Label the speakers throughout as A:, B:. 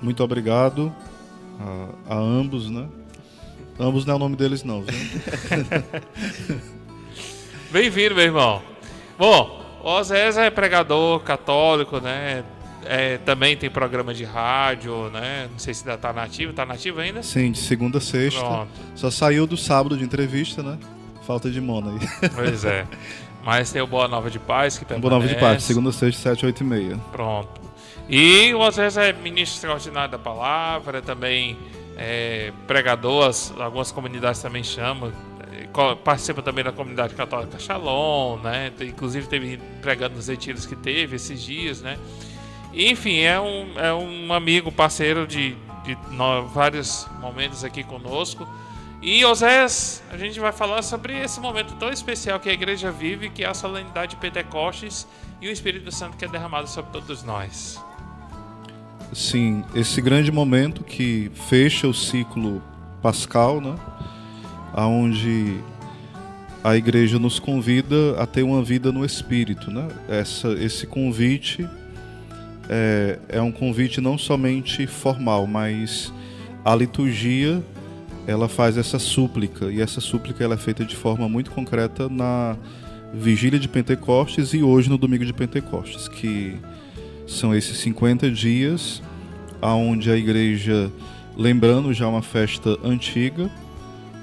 A: Muito obrigado a ambos, né? Ambos não é o nome deles não, viu?
B: Bem-vindo, meu irmão. Bom, o Oséias é pregador católico, né? Também tem programa de rádio, né? Não sei se ainda tá nativo ainda?
A: Sim, de segunda a sexta.
B: Pronto.
A: Só saiu do sábado de entrevista, né? Falta de Mona aí.
B: Pois é. Mas tem o Boa Nova de Paz que permanece.
A: Boa Nova de Paz, segunda a sexta, 7, 8 e meia.
B: Pronto. E o Oséias é ministro extraordinário da palavra, também pregador, algumas comunidades também chamam. Participa também da comunidade católica Shalom, né? Inclusive teve pregando nos retiros que teve esses dias, né? Enfim, é um amigo, parceiro de vários momentos aqui conosco. E, Oséias, a gente vai falar sobre esse momento tão especial que a igreja vive, que é a solenidade de Pentecostes e o Espírito Santo que é derramado sobre todos nós.
A: Sim, esse grande momento que fecha o ciclo pascal, né? Onde a igreja nos convida a ter uma vida no Espírito, né? Esse convite é um convite não somente formal, mas a liturgia ela faz essa súplica, e essa súplica ela é feita de forma muito concreta na vigília de Pentecostes e hoje no domingo de Pentecostes, que são esses 50 dias onde a igreja, lembrando já uma festa antiga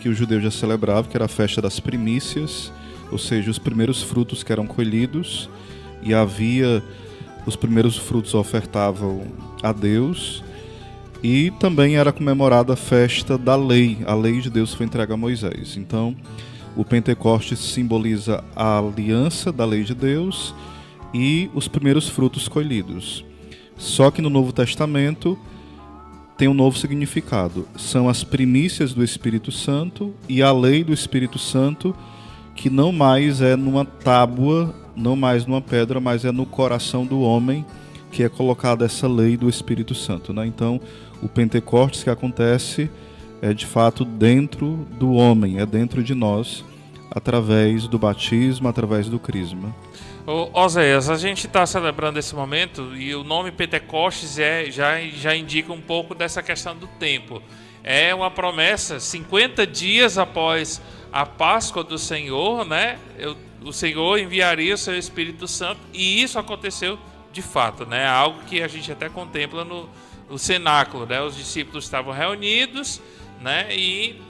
A: que os judeus já celebravam, que era a festa das primícias, ou seja, os primeiros frutos que eram colhidos, e os primeiros frutos ofertavam a Deus, e também era comemorada a festa da lei. A lei de Deus foi entregue a Moisés. Então, o Pentecostes simboliza a aliança da lei de Deus e os primeiros frutos colhidos. Só que no Novo Testamento tem um novo significado. São as primícias do Espírito Santo e a lei do Espírito Santo, que não mais é numa tábua, não mais numa pedra, mas é no coração do homem que é colocada essa lei do Espírito Santo, né? Então, o Pentecostes que acontece é de fato dentro do homem, é dentro de nós, através do batismo, através do crisma.
B: Oséias, a gente está celebrando esse momento e o nome Pentecostes já indica um pouco dessa questão do tempo. É uma promessa, 50 dias após a Páscoa do Senhor, né? O Senhor enviaria o seu Espírito Santo, e isso aconteceu de fato, né? Algo que a gente até contempla no cenáculo, né? Os discípulos estavam reunidos, né? E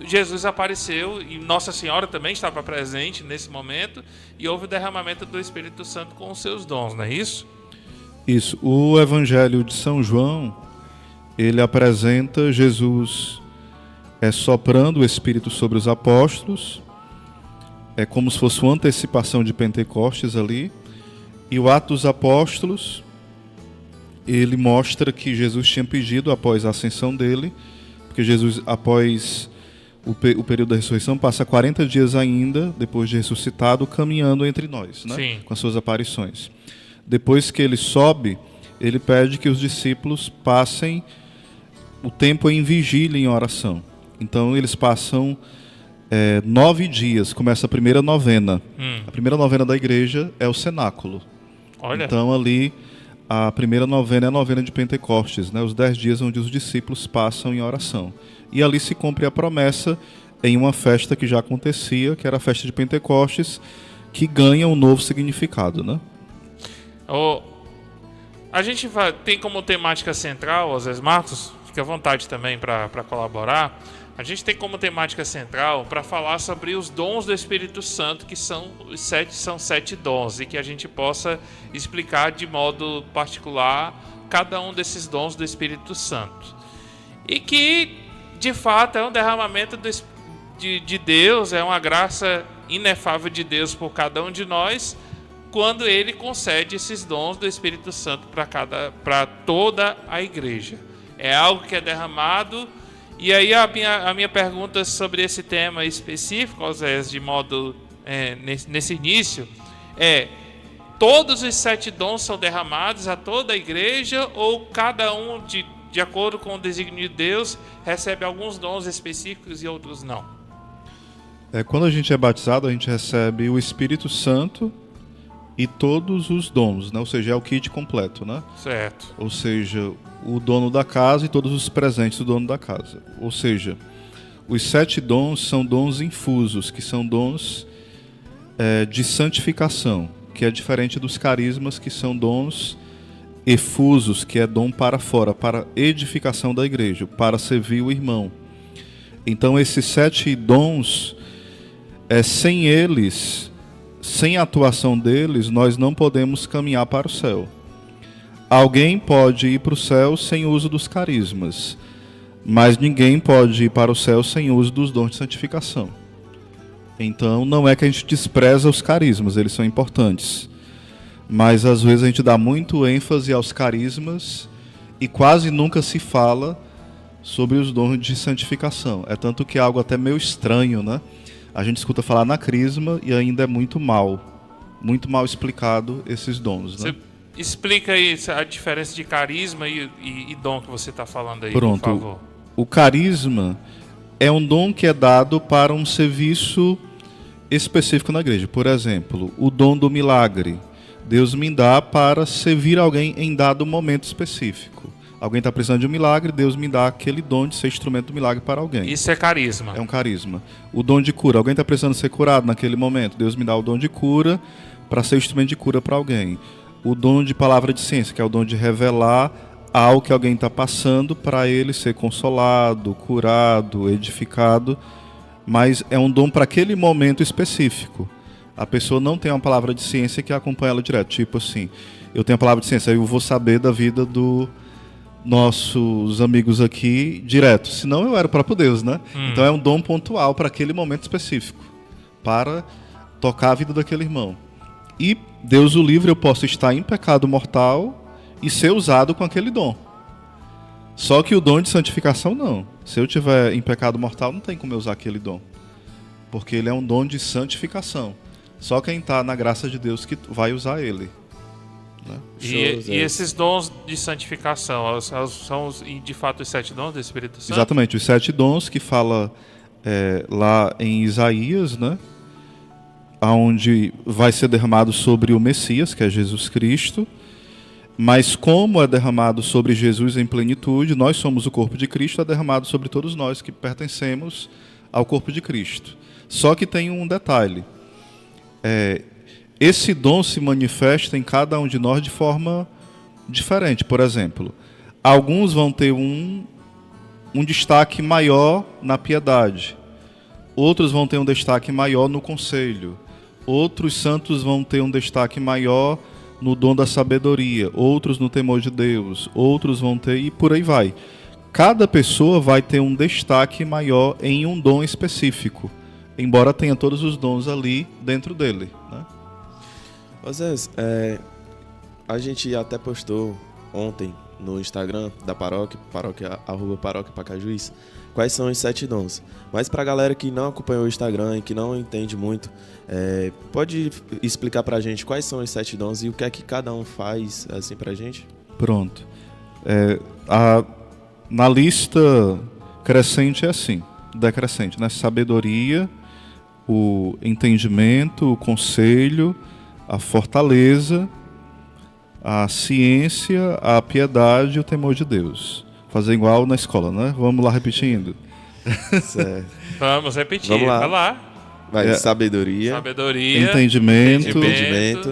B: Jesus apareceu, e Nossa Senhora também estava presente nesse momento, e houve o derramamento do Espírito Santo com os seus dons, não é isso?
A: Isso. O Evangelho de São João, ele apresenta Jesus soprando o Espírito sobre os apóstolos, é como se fosse uma antecipação de Pentecostes ali, e o Atos dos Apóstolos, ele mostra que Jesus tinha pedido após a ascensão dele, porque Jesus, após o período da ressurreição, passa 40 dias ainda, depois de ressuscitado, caminhando entre nós, né?
B: Sim.
A: Com as suas aparições. Depois que ele sobe, ele pede que os discípulos passem o tempo em vigília, em oração. Então eles passam 9 dias, começa a primeira novena. A primeira novena da igreja é o cenáculo.
B: Olha.
A: Então ali a primeira novena é a novena de Pentecostes, né? Os 10 dias onde os discípulos passam em oração. E ali se cumpre a promessa em uma festa que já acontecia, que era a festa de Pentecostes, que ganha um novo significado, né?
B: A gente tem como temática central, Oséias Marcos, fique à vontade também para colaborar. A gente tem como temática central para falar sobre os dons do Espírito Santo, que são 7 dons, e que a gente possa explicar de modo particular cada um desses dons do Espírito Santo. E que, de fato, é um derramamento de Deus, é uma graça inefável de Deus por cada um de nós, quando Ele concede esses dons do Espírito Santo para toda a igreja. É algo que é derramado. E aí a minha pergunta sobre esse tema específico, Oséias, de modo nesse início, todos os 7 dons são derramados a toda a igreja, ou cada um, de acordo com o desígnio de Deus, recebe alguns dons específicos e outros não?
A: Quando a gente é batizado, a gente recebe o Espírito Santo e todos os dons, né? Ou seja, é o kit completo, né?
B: Certo.
A: Ou seja, o dono da casa e todos os presentes do dono da casa. Ou seja, os 7 dons são dons infusos, que são dons de santificação, que é diferente dos carismas, que são dons efusos, que é dom para fora, para edificação da igreja, para servir o irmão. Então esses 7 dons, sem eles, sem a atuação deles, nós não podemos caminhar para o céu. Alguém pode ir para o céu sem o uso dos carismas, mas ninguém pode ir para o céu sem o uso dos dons de santificação. Então não é que a gente despreza os carismas, eles são importantes. Mas às vezes a gente dá muito ênfase aos carismas e quase nunca se fala sobre os dons de santificação. É tanto que é algo até meio estranho, né? A gente escuta falar na crisma e ainda é muito mal explicado esses dons, né? Você
B: explica aí a diferença de carisma e dom que você está falando aí,
A: Pronto.
B: por favor.
A: O carisma é um dom que é dado para um serviço específico na igreja. Por exemplo, o dom do milagre. Deus me dá para servir alguém em dado momento específico. Alguém está precisando de um milagre, Deus me dá aquele dom de ser instrumento do milagre para alguém.
B: Isso é carisma.
A: É um carisma. O dom de cura. Alguém está precisando ser curado naquele momento. Deus me dá o dom de cura para ser instrumento de cura para alguém. O dom de palavra de ciência, que é o dom de revelar algo que alguém está passando para ele ser consolado, curado, edificado. Mas é um dom para aquele momento específico. A pessoa não tem uma palavra de ciência que acompanha ela direto. Tipo assim, eu tenho a palavra de ciência, eu vou saber da vida dos nossos amigos aqui direto. Senão eu era o próprio Deus, né? Então é um dom pontual para aquele momento específico, para tocar a vida daquele irmão. E Deus o livre, eu posso estar em pecado mortal e ser usado com aquele dom. Só que o dom de santificação não. Se eu tiver em pecado mortal, não tem como eu usar aquele dom. Porque ele é um dom de santificação. Só quem está na graça de Deus que vai usar ele. Né?
B: E esses dons de santificação são de fato os 7 dons do Espírito Santo?
A: Exatamente, os 7 dons que fala lá em Isaías, né? Onde vai ser derramado sobre o Messias, que é Jesus Cristo. Mas como é derramado sobre Jesus em plenitude, nós somos o corpo de Cristo, é derramado sobre todos nós que pertencemos ao corpo de Cristo. Só que tem um detalhe. Esse dom se manifesta em cada um de nós de forma diferente. Por exemplo, alguns vão ter um destaque maior na piedade. Outros vão ter um destaque maior no conselho. Outros santos vão ter um destaque maior no dom da sabedoria. Outros no temor de Deus. Outros vão ter... E por aí vai. Cada pessoa vai ter um destaque maior em um dom específico. Embora tenha todos os dons ali dentro dele, né?
C: Zés, a gente até postou ontem no Instagram da paróquia @paróquia_Pacajus, quais são os 7 dons. Mas pra galera que não acompanhou o Instagram e que não entende muito, pode explicar pra gente quais são os 7 dons e o que é que cada um faz assim pra gente?
A: Pronto. Na lista crescente é assim, decrescente, né? Sabedoria, o entendimento, o conselho, a fortaleza, a ciência, a piedade e o temor de Deus. Fazer igual na escola, né? Vamos lá repetindo.
C: Certo.
B: Vamos repetir.
C: Vamos lá.
B: Vai lá.
C: Sabedoria,
A: entendimento,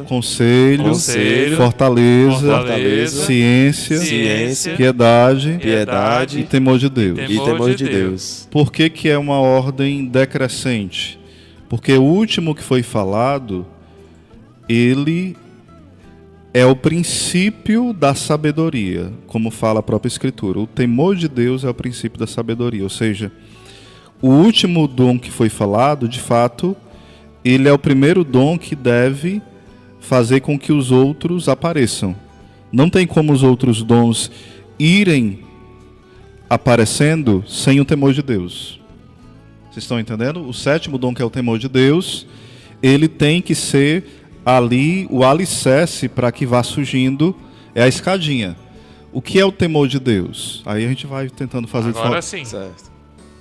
A: conselho,
C: conselho,
A: fortaleza, ciência, piedade e temor de Deus.
C: E temor de Deus.
A: Por que é uma ordem decrescente? Porque o último que foi falado, ele é o princípio da sabedoria, como fala a própria Escritura. O temor de Deus é o princípio da sabedoria, ou seja, o último dom que foi falado, de fato, ele é o primeiro dom que deve fazer com que os outros apareçam. Não tem como os outros dons irem aparecendo sem o temor de Deus. Vocês estão entendendo? O 7º dom, que é o temor de Deus, ele tem que ser ali o alicerce para que vá surgindo, é a escadinha. O que é o temor de Deus? Aí a gente vai tentando fazer...
B: Agora sim.
C: Certo.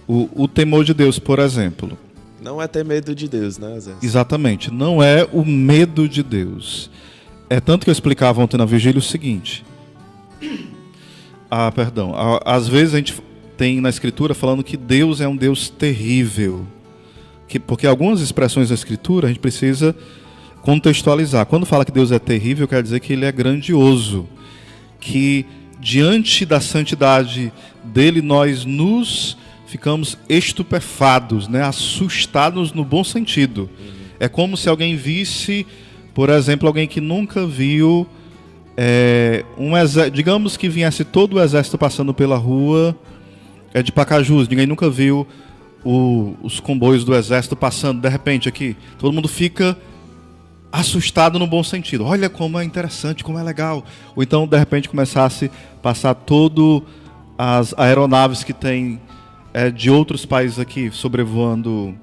A: O temor de Deus, por exemplo.
C: Não é ter medo de Deus, né, Zé?
A: Exatamente. Não é o medo de Deus. É tanto que eu explicava ontem na vigília o seguinte. Perdão. Às vezes a gente tem na Escritura falando que Deus é um Deus terrível. Porque algumas expressões da Escritura a gente precisa contextualizar. Quando fala que Deus é terrível, quer dizer que Ele é grandioso. Que diante da santidade dele nós nos ficamos estupefados, né? Assustados no bom sentido. É como se alguém visse, por exemplo, alguém que nunca viu digamos que viesse todo o exército passando pela rua de Pacajus. Ninguém nunca viu os comboios do exército passando, de repente aqui. Todo mundo fica assustado no bom sentido. Olha como é interessante, como é legal. Ou então, de repente, começasse a passar todo as aeronaves que tem de outros países aqui sobrevoando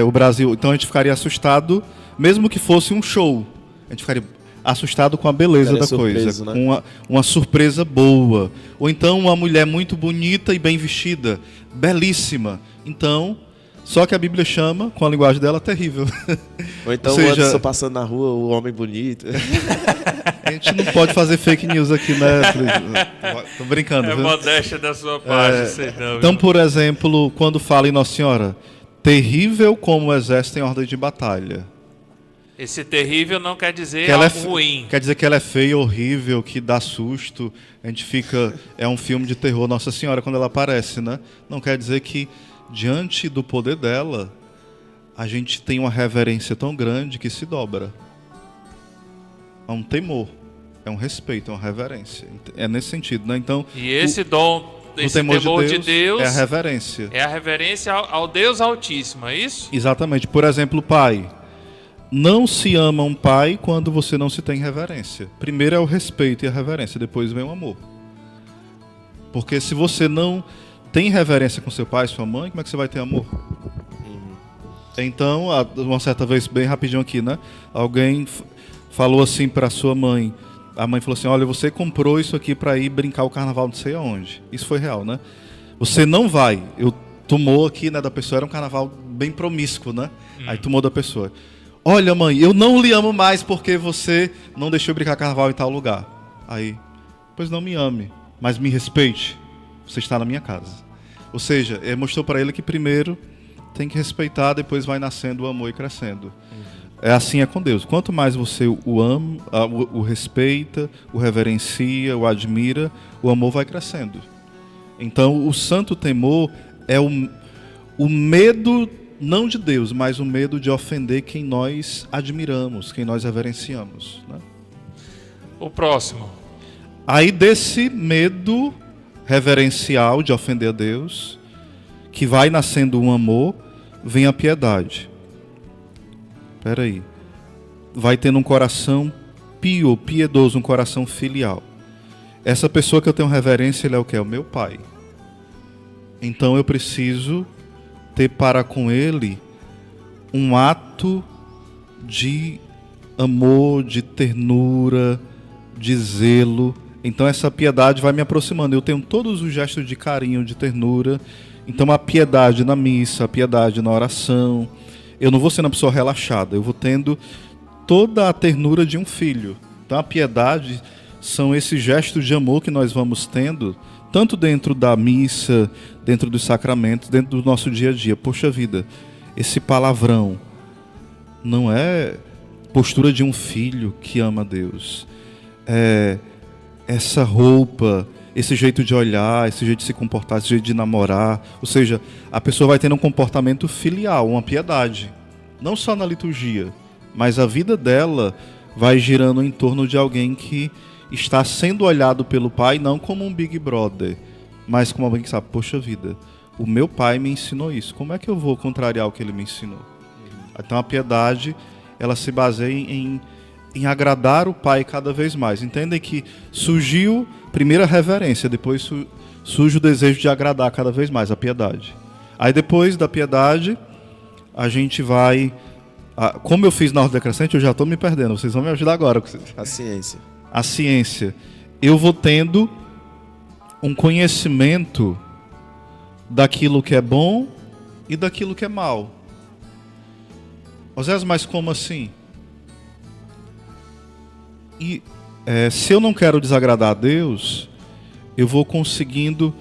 A: o Brasil. Então a gente ficaria assustado, mesmo que fosse um show. A gente ficaria assustado com a beleza da coisa, né? Com uma surpresa boa. Ou então uma mulher muito bonita e bem vestida, belíssima. Então, só que a Bíblia chama, com a linguagem dela, terrível.
C: Ou então o Anderson passando na rua, o homem bonito.
A: A gente não pode fazer fake news aqui, né? Tô brincando.
B: É modéstia da sua parte, sei não.
A: Então, por exemplo, quando fala em Nossa Senhora, terrível como o exército em ordem de batalha.
B: Esse terrível não quer dizer
A: que
B: algo
A: ruim. Quer dizer que ela é feia, horrível, que dá susto. A gente fica... É um filme de terror, Nossa Senhora, quando ela aparece, né? Não quer dizer que, diante do poder dela, a gente tem uma reverência tão grande que se dobra. É um temor, é um respeito, é uma reverência. É nesse sentido, né? Então,
B: e esse temor de Deus
A: é a reverência.
B: É a reverência ao Deus Altíssimo, é isso?
A: Exatamente. Por exemplo, o pai. Não se ama um pai quando você não se tem reverência. Primeiro é o respeito e a reverência, depois vem o amor. Porque se você não tem reverência com seu pai e sua mãe, como é que você vai ter amor? Então, uma certa vez, bem rapidinho aqui, né? Alguém falou assim para sua mãe. A mãe falou assim: olha, você comprou isso aqui para ir brincar o carnaval não sei aonde. Isso foi real, né? Você não vai. Tomou aqui, né, da pessoa, era um carnaval bem promíscuo, né? Aí tomou da pessoa. Olha, mãe, eu não lhe amo mais porque você não deixou eu brincar carnaval em tal lugar. Aí, pois não me ame, mas me respeite. Você está na minha casa. Ou seja, mostrou para ele que primeiro tem que respeitar, depois vai nascendo o amor e crescendo. Assim é com Deus. Quanto mais você o ama, o respeita, o reverencia, o admira, o amor vai crescendo. Então, o santo temor é o medo, não de Deus, mas o medo de ofender quem nós admiramos, quem nós reverenciamos, né?
B: O próximo.
A: Aí desse medo reverencial de ofender a Deus, que vai nascendo um amor, vem a piedade. Espera aí. Vai tendo um coração piedoso, um coração filial. Essa pessoa que eu tenho reverência, ele é o quê? É o meu pai. Então eu preciso ter para com ele um ato de amor, de ternura, de zelo. Então essa piedade vai me aproximando. Eu tenho todos os gestos de carinho, de ternura. Então a piedade na missa, a piedade na oração. Eu não vou sendo uma pessoa relaxada, eu vou tendo toda a ternura de um filho. Então a piedade são esses gestos de amor que nós vamos tendo, tanto dentro da missa, dentro dos sacramentos, dentro do nosso dia a dia. Poxa vida, esse palavrão não é postura de um filho que ama Deus. É essa roupa, esse jeito de olhar, esse jeito de se comportar, esse jeito de namorar. Ou seja, a pessoa vai tendo um comportamento filial, uma piedade. Não só na liturgia, mas a vida dela vai girando em torno de alguém que está sendo olhado pelo pai, não como um Big Brother, mas como alguém que sabe, poxa vida, o meu pai me ensinou isso, como é que eu vou contrariar o que ele me ensinou? Então a piedade, ela se baseia em agradar o pai cada vez mais. Entendem que surgiu primeiro a reverência, depois surge o desejo de agradar cada vez mais, a piedade. Aí depois da piedade, a gente vai... Como eu fiz na ordem decrescente, eu já estou me perdendo, vocês vão me ajudar agora.
C: A ciência.
A: A ciência. Eu vou tendo um conhecimento daquilo que é bom e daquilo que é mal. Osés, mas como assim? E se eu não quero desagradar a Deus, eu vou conseguindo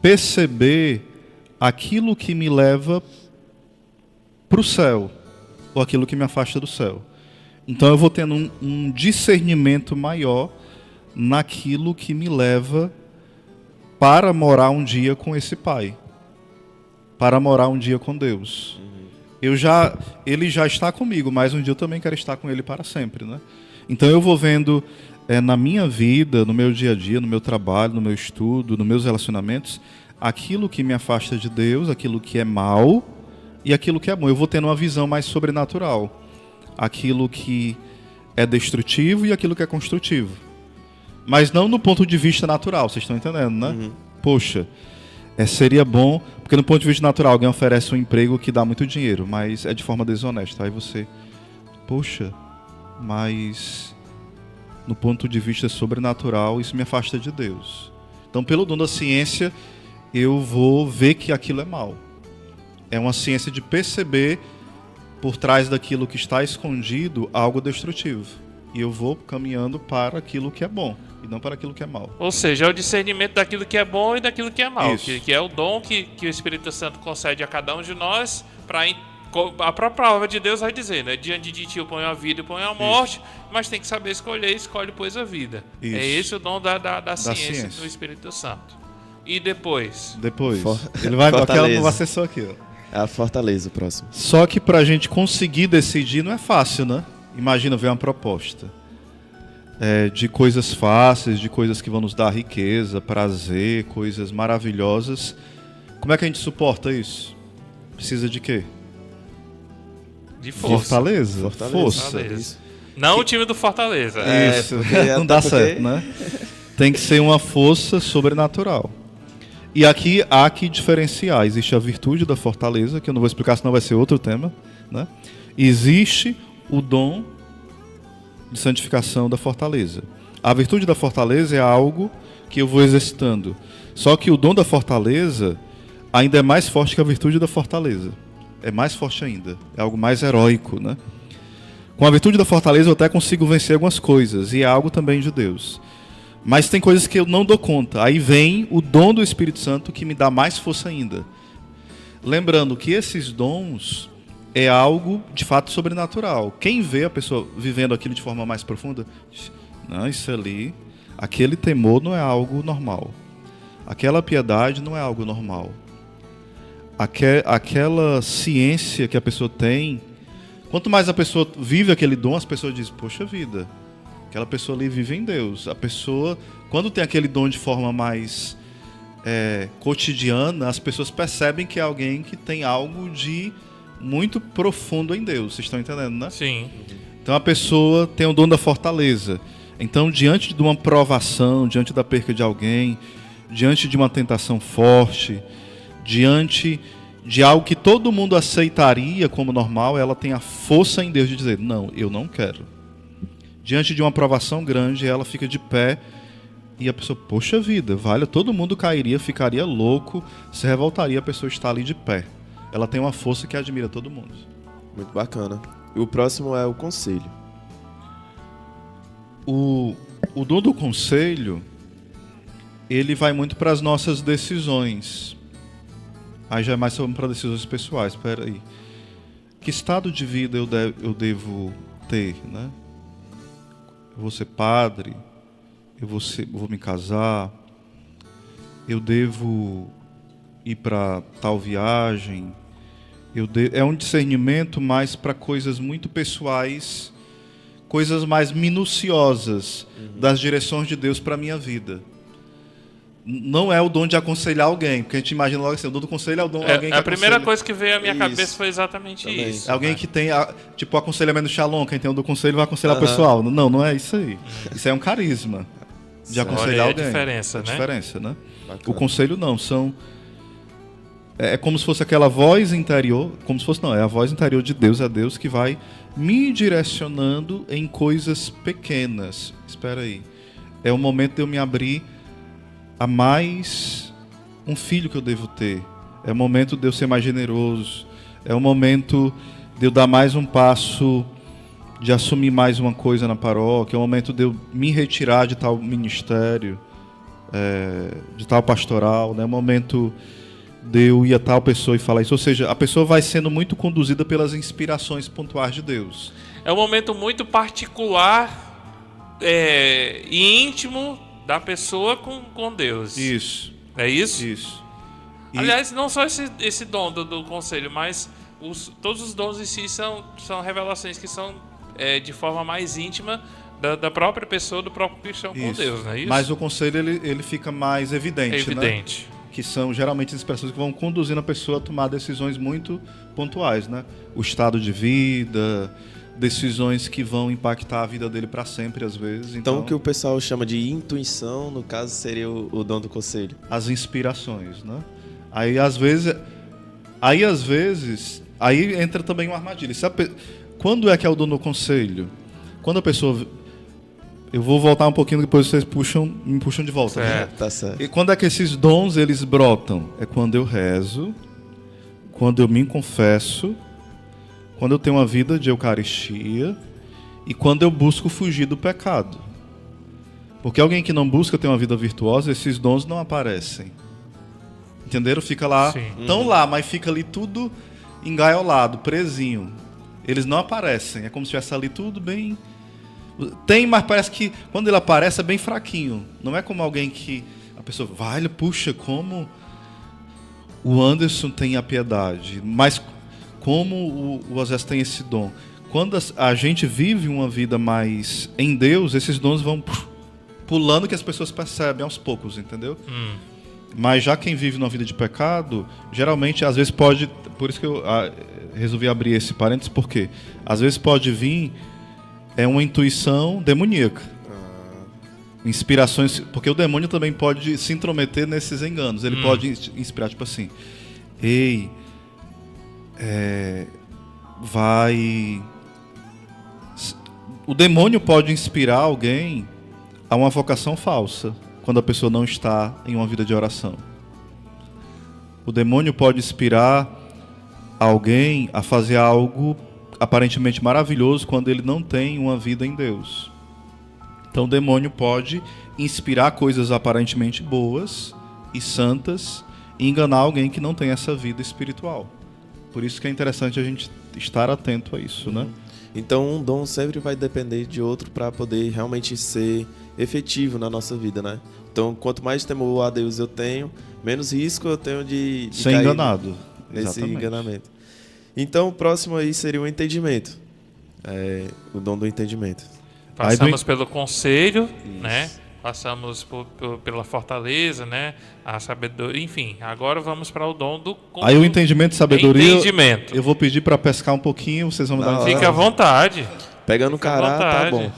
A: perceber aquilo que me leva para o céu, ou aquilo que me afasta do céu. Então eu vou tendo um discernimento maior naquilo que me leva para morar um dia com esse Pai, para morar um dia com Deus. Ele já está comigo, mas um dia eu também quero estar com Ele para sempre, né? Então eu vou vendo na minha vida, no meu dia a dia, no meu trabalho, no meu estudo, nos meus relacionamentos, aquilo que me afasta de Deus, aquilo que é mal e aquilo que é bom. Eu vou tendo uma visão mais sobrenatural. Aquilo que é destrutivo e aquilo que é construtivo. Mas não no ponto de vista natural, vocês estão entendendo, né? Poxa, seria bom, porque no ponto de vista natural alguém oferece um emprego que dá muito dinheiro, mas é de forma desonesta. Aí você, poxa, mas no ponto de vista sobrenatural isso me afasta de Deus. Então, pelo dom da ciência, eu vou ver que aquilo é mal. É uma ciência de perceber por trás daquilo que está escondido algo destrutivo. E eu vou caminhando para aquilo que é bom e não para aquilo que é mal.
B: Ou seja, é o discernimento daquilo que é bom e daquilo que é mal. Que é o dom que o Espírito Santo concede a cada um de nós. A própria palavra de Deus vai dizer, né? Diante de ti eu ponho a vida e ponho a morte, mas tem que saber escolher, escolhe pois a vida. Isso. É esse o dom da ciência do Espírito Santo. E depois?
A: Ele vai botar no assessor aqui, ó.
C: É a fortaleza, o próximo.
A: Só que pra gente conseguir decidir não é fácil, né? Imagina ver uma proposta de coisas fáceis, de coisas que vão nos dar riqueza, prazer, coisas maravilhosas. Como é que a gente suporta isso? Precisa de quê?
B: De força.
A: Fortaleza.
B: Força. Não o time do Fortaleza.
A: Isso, não dá certo, né? Tem que ser uma força sobrenatural. E aqui há que diferenciar. Existe a virtude da fortaleza, que eu não vou explicar, senão vai ser outro tema, né? Existe o dom de santificação da fortaleza. A virtude da fortaleza é algo que eu vou exercitando. Só que o dom da fortaleza ainda é mais forte que a virtude da fortaleza. É mais forte ainda. É algo mais heróico, né? Com a virtude da fortaleza eu até consigo vencer algumas coisas. E é algo também de Deus. Mas tem coisas que eu não dou conta. Aí vem o dom do Espírito Santo que me dá mais força ainda. Lembrando que esses dons é algo de fato sobrenatural. Quem vê a pessoa vivendo aquilo de forma mais profunda, não, isso ali, aquele temor não é algo normal. Aquela piedade não é algo normal. Aquela ciência que a pessoa tem, quanto mais a pessoa vive aquele dom, as pessoas dizem, poxa vida, aquela pessoa ali vive em Deus. A pessoa, quando tem aquele dom de forma mais cotidiana, as pessoas percebem que é alguém que tem algo de muito profundo em Deus. Vocês estão entendendo, né?
B: Sim.
A: Então a pessoa tem o dom da fortaleza. Então, diante de uma provação, diante da perca de alguém, diante de uma tentação forte, diante de algo que todo mundo aceitaria como normal, ela tem a força em Deus de dizer, não, eu não quero. Diante de uma provação grande, ela fica de pé e a pessoa, poxa vida, vale, todo mundo cairia, ficaria louco, se revoltaria, a pessoa está ali de pé. Ela tem uma força que admira todo mundo.
C: Muito bacana. E o próximo é o conselho.
A: O dom do conselho, ele vai muito para as nossas decisões. Aí já é mais para decisões pessoais. Espera aí. Que estado de vida eu devo ter, né? Eu vou ser padre, eu vou me casar, eu devo ir para tal viagem. É um discernimento mais para coisas muito pessoais, coisas mais minuciosas das direções de Deus para a minha vida. Não é o dom de aconselhar alguém, porque a gente imagina logo assim, o dom do conselho é o dom de alguém que
B: a primeira
A: aconselha.
B: coisa que veio à minha cabeça foi exatamente
C: Também.
B: isso.
A: É alguém que tem, tipo, o aconselhamento Shalom, quem tem o do conselho vai aconselhar o pessoal. Não é isso aí. Isso é um carisma de aconselhar alguém.
B: É a diferença, né?
A: Diferença, né?
C: Bacana.
A: O conselho não, é como se fosse aquela voz interior, como se fosse não, é a voz interior de Deus, é Deus que vai me direcionando em coisas pequenas. Espera aí. É o momento de eu me abrir a mais um filho que eu devo ter. É o momento de eu ser mais generoso. É o momento de eu dar mais um passo de assumir mais uma coisa na paróquia, é o momento de eu me retirar de tal ministério, de tal pastoral, né? É o momento de eu ir a tal pessoa e falar isso. Ou seja, a pessoa vai sendo muito conduzida pelas inspirações pontuais de Deus.
B: É um momento muito particular e íntimo da pessoa com Deus.
A: Isso.
B: É isso?
A: Isso. E,
B: aliás, não só esse dom do conselho, mas todos os dons em si são revelações que são de forma mais íntima da própria pessoa, do próprio cristão com Deus, não é isso?
A: Mas o conselho ele fica mais evidente,
B: é evidente.
A: Né? Que são geralmente as expressões que vão conduzindo a pessoa a tomar decisões muito pontuais, né? O estado de vida, decisões que vão impactar a vida dele para sempre, às vezes.
C: Então, o que o pessoal chama de intuição, no caso, seria o dom do conselho.
A: As inspirações, né? Aí, às vezes, entra também uma armadilha. Quando é que é o dom do conselho? Quando a pessoa... Eu vou voltar um pouquinho, depois vocês me puxam de volta.
B: Certo.
A: Né?
C: Tá certo.
A: E quando é que esses dons, eles brotam? É quando eu rezo, quando eu me confesso, quando eu tenho uma vida de eucaristia e quando eu busco fugir do pecado. Porque alguém que não busca ter uma vida virtuosa, esses dons não aparecem. Entenderam? Fica lá, estão lá, mas fica ali tudo engaiolado, presinho. Eles não aparecem, é como se estivesse ali tudo bem... Tem, mas parece que quando ele aparece é bem fraquinho. Não é como alguém que a pessoa vai, puxa, como o Anderson tem a piedade, mas como o Osés tem esse dom. Quando a gente vive uma vida mais em Deus, esses dons vão pulando que as pessoas percebem aos poucos, entendeu? Mas já quem vive numa vida de pecado, geralmente, às vezes pode... Por isso que eu resolvi abrir esse parênteses, porque às vezes pode vir... É uma intuição demoníaca. Inspirações... Porque o demônio também pode se intrometer nesses enganos. Ele pode inspirar, tipo assim... Ei... vai... O demônio pode inspirar alguém a uma vocação falsa, quando a pessoa não está em uma vida de oração. O demônio pode inspirar alguém a fazer algo aparentemente maravilhoso quando ele não tem uma vida em Deus. Então o demônio pode inspirar coisas aparentemente boas e santas e enganar alguém que não tem essa vida espiritual. Por isso que é interessante a gente estar atento a isso, né?
C: Então um dom sempre vai depender de outro para poder realmente ser efetivo na nossa vida, né? Então quanto mais temor a Deus eu tenho, menos risco eu tenho de
A: ser
C: cair
A: enganado
C: nesse enganamento. Então o próximo aí seria o entendimento, o dom do entendimento.
B: Passamos pelo conselho, né? Passamos pela fortaleza, né? A sabedoria, enfim. Agora vamos para o dom do...
A: Aí o entendimento e sabedoria,
B: entendimento.
A: Eu vou pedir para pescar um pouquinho, vocês vão me dar...
B: Fica à vontade.
C: Pegando o cará, tá bom.